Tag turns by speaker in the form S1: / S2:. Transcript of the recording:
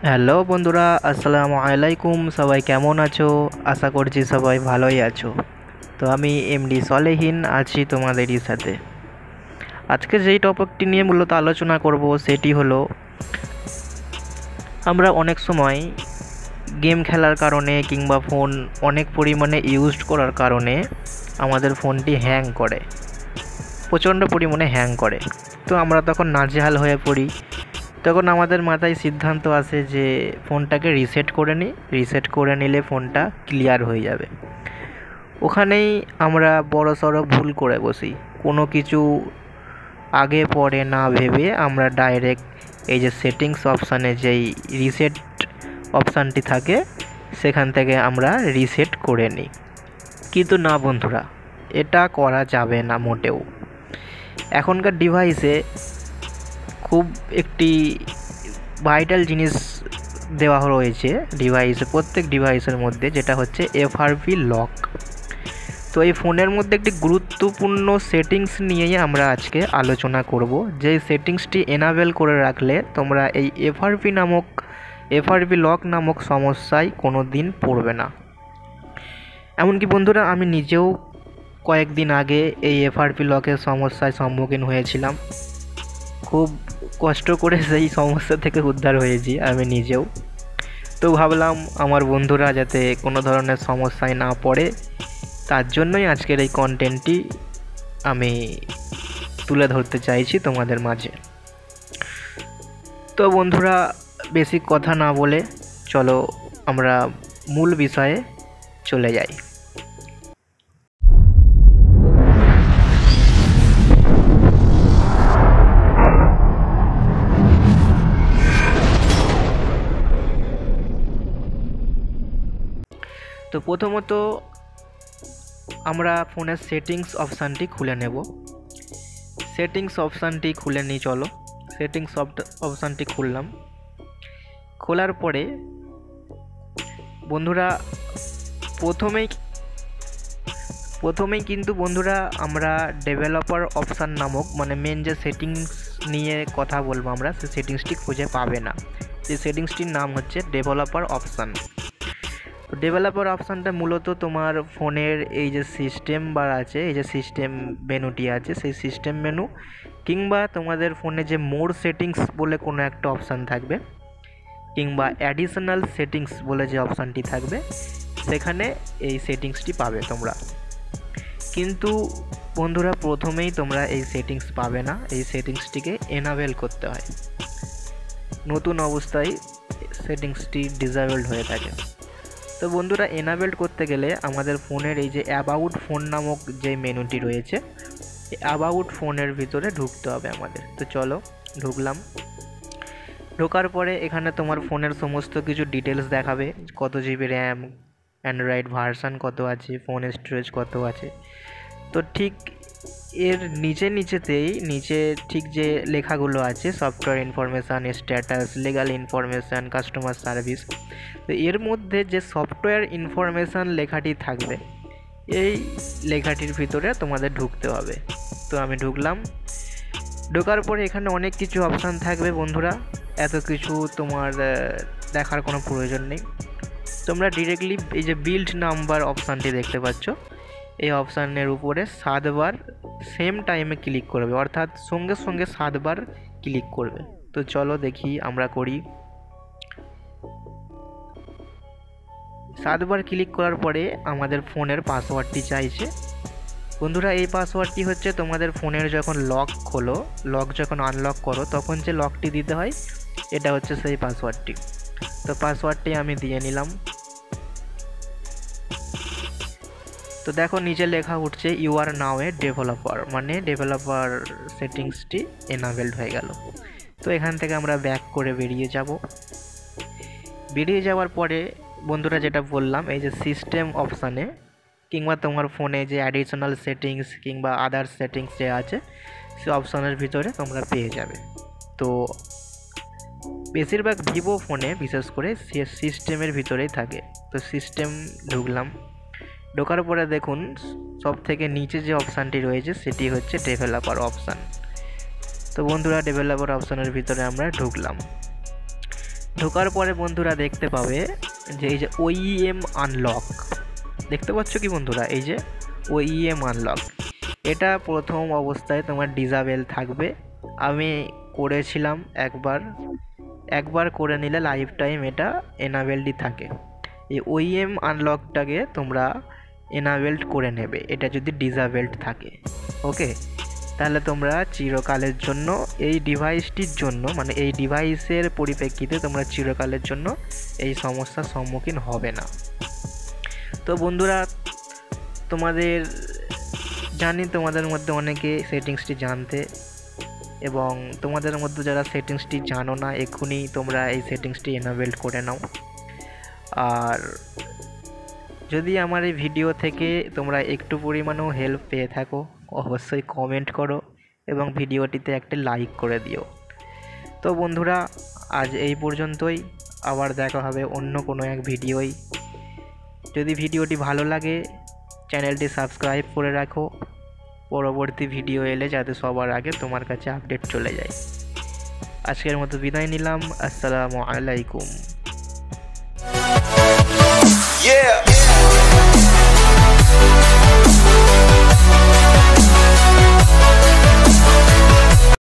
S1: Hello বন্ধুরা, আসসালামু আলাইকুম। সবাই কেমন আছো? আশা করছি সবাই ভালোই আছো। তো আমি এমডি সলেহীন আছি তোমাদেরই সাথে। আজকে যেই টপিকটি নিয়ে মূলত আলোচনা করব সেটি হলো, আমরা অনেক সময় গেম খেলার কারণে কিংবা ফোন অনেক পরিমাণে ইউজ করার কারণে আমাদের ফোনটি হ্যাং করে, প্রচণ্ড পরিমাণে হ্যাং করে। তো আমরা তখন নাজেহাল হয়ে পড়ি। তখন আমাদের মাথায় সিদ্ধান্ত আসে যে ফোনটাকে রিসেট করে নিই, রিসেট করে নিলে ফোনটা ক্লিয়ার হয়ে যাবে। ওখানেই আমরা বড়সড় ভুল করে বসি। কোনো কিছু আগে পরে না ভেবে আমরা ডাইরেক্ট এই যে সেটিংস অপশানে যেই রিসেট অপশানটি থাকে সেখান থেকে আমরা রিসেট করে নিই। কিন্তু না বন্ধুরা, এটা করা যাবে না মোটেও। এখনকার ডিভাইসে খুব একটি ভাইটাল জিনিস দেওয়া রয়েছে ডিভাইসে, প্রত্যেক ডিভাইসের মধ্যে, যেটা হচ্ছে এফআরপি লক। তো এই ফোনের মধ্যে একটি গুরুত্বপূর্ণ সেটিংস নিয়েই আমরা আজকে আলোচনা করব। যেই সেটিংসটি এনাবেল করে রাখলে তোমরা এই এফআরপি লক নামক সমস্যায় কোনো দিন পড়বে না। এমনকি বন্ধুরা, আমি নিজেও কয়েকদিন আগে এই এফআরপি লকের সমস্যায় সম্মুখীন হয়েছিলাম। খুব কষ্ট করে সেই সমস্যা থেকে উদ্ধার হয়েছি আমি নিজেও। তো ভাবলাম আমার বন্ধুরা যাতে কোনো ধরনের সমস্যায় না পড়ে, তার জন্যই আজকের এই কন্টেন্টটি আমি তুলে ধরতে চাইছি তোমাদের মাঝে। তো বন্ধুরা, বেশি কথা না বলে চলো আমরা মূল বিষয়ে চলে যাই। তো প্রথমত আমরা ফোনের সেটিংস অপশানটি খুলে নেব। সেটিংস অপশানটি খুলে নিই, চলো। সেটিংস অপশানটি খুললাম। খোলার পরে বন্ধুরা প্রথমেই কিন্তু বন্ধুরা আমরা ডেভেলপার অপশান নামক, মানে মেন যে সেটিংস নিয়ে কথা বলবো আমরা, সেই সেটিংসটি খুঁজে পাবে না। সেই সেটিংসটির নাম হচ্ছে ডেভেলপার অপশান। তো ডেভেলপার অপশানটা মূলত তোমার ফোনের এই যে সিস্টেম বার আছে, এই যে সিস্টেম মেনুটি আছে, সেই সিস্টেম মেনু কিংবা তোমাদের ফোনে যে মোর সেটিংস বলে কোনো একটা অপশান থাকবে, কিংবা অ্যাডিশনাল সেটিংস বলে যে অপশানটি থাকবে, সেখানে এই সেটিংসটি পাবে তোমরা। কিন্তু বন্ধুরা, প্রথমেই তোমরা এই সেটিংস পাবে না। এই সেটিংসটিকে এনাবেল করতে হয়। নতুন অবস্থায় সেটিংসটি ডিসেবলড হয়ে থাকে। তো বন্ধুরা, এনাবেল করতে গেলে আমাদের ফোনের এই যে অ্যাবাউট ফোন নামক যে মেনুটি রয়েছে, অ্যাবাউট ফোনের ভিতরে ঢুকতে হবে আমাদের। তো চলো ঢুকলাম। ঢোকার পরে এখানে তোমার ফোনের সমস্ত কিছু ডিটেলস দেখাবে, কত জিবি র্যাম, অ্যান্ড্রয়েড ভার্সান কত আছে, ফোন স্টোরেজ কত আছে। তো ঠিক এর নিচে ঠিক যে লেখাগুলো আছে, software information, status, legal information, customer service, তো এর মধ্যে যে সফটওয়্যার ইনফরমেশান লেখাটি থাকবে, এই লেখাটির ভিতরে তোমাদের ঢুকতে হবে। তো আমি ঢুকলাম। ঢোকার পরে এখানে অনেক কিছু অপশান থাকবে বন্ধুরা, এত কিছু তোমার দেখার কোনো প্রয়োজন নেই। তোমরা ডিরেক্টলি এই যে বিল্ড নাম্বার অপশানটি দেখতে পাচ্ছ, এই অপশানের উপরে 7 বার সেম টাইমে ক্লিক করবে, অর্থাৎ সঙ্গে সঙ্গে 7 বার ক্লিক করবে। তো চলো দেখি আমরা করি। 7 বার ক্লিক করার পরে আমাদের ফোনের পাসওয়ার্ডটি চাইছে। বন্ধুরা, এই পাসওয়ার্ডটি হচ্ছে তোমাদের ফোনের যখন লক যখন আনলক করো তখন যে লকটি দিতে হয়, এটা হচ্ছে সেই পাসওয়ার্ডটি। তো পাসওয়ার্ডটি আমি দিয়ে নিলাম। তো দেখো নিচে লেখা উঠছে you are now a developer, মানে ডেভেলপার সেটিংসটি এনাবেলড হয়ে গেল। তো এখান থেকে আমরা ব্যাক করে বেরিয়ে যাব। বেরিয়ে যাওয়ার পরে বন্ধুরা, যেটা বললাম, এই যে সিস্টেম অপশানে কিংবা তোমার ফোনে যে অ্যাডিশনাল সেটিংস কিংবা আদার্স সেটিংস যে আছে, সে অপশানের ভিতরে তোমরা পেয়ে যাবে। তো বেশিরভাগ ভিভো ফোনে বিশেষ করে সে সিস্টেমের ভিতরেই থাকে। তো সিস্টেম ঢুকলাম। ঢোকার পরে দেখুন সব থেকে নিচে যে অপশানটি রয়েছে সেটি হচ্ছে ডেভেলপার অপশান। তো বন্ধুরা, ডেভেলপার অপশানের ভিতরে আমরা ঢুকলাম। ঢোকার পরে বন্ধুরা দেখতে পাবে যে এই যে OEM আনলক, দেখতে পাচ্ছ কি বন্ধুরা? এই যে OEM আনলক, এটা প্রথম অবস্থায় তোমার ডিসেবল থাকবে। আমি করেছিলাম একবার করে নিলে লাইফ টাইম এটা এনাবেলডই থাকে। এই OEM আনলকটাকে তোমরা এনাবেলড করে নেবে, এটা যদি ডিসেবলড থাকে। ওকে, তাহলে তোমরা চিরকালের জন্য এই ডিভাইসটির জন্য, মানে এই ডিভাইসের পরিপ্রেক্ষিতে তোমরা চিরকালের জন্য এই সমস্যার সম্মুখীন হবে না। তো বন্ধুরা, জানি তোমাদের মধ্যে অনেকে সেটিংসটি জানতে, এবং তোমাদের মধ্যে যারা সেটিংসটি জানো না, এক্ষুনি তোমরা এই সেটিংসটি এনাবেলড করে নাও। আর যদি আমার এই ভিডিও থেকে তোমরা একটু পরিমাণেও হেল্প পেয়ে থাকো, অবশ্যই কমেন্ট করো এবং ভিডিওটিতে একটা লাইক করে দিও। তো বন্ধুরা, আজ এই পর্যন্তই, আবার দেখা হবে অন্য কোনো এক ভিডিওয়। যদি ভিডিওটি ভালো লাগে চ্যানেলটি সাবস্ক্রাইব করে রাখো, পরবর্তী ভিডিও এলে যাতে সবার আগে তোমার কাছে আপডেট চলে যায়। আজকের মতো বিদায় নিলাম, আসসালামু আলাইকুম।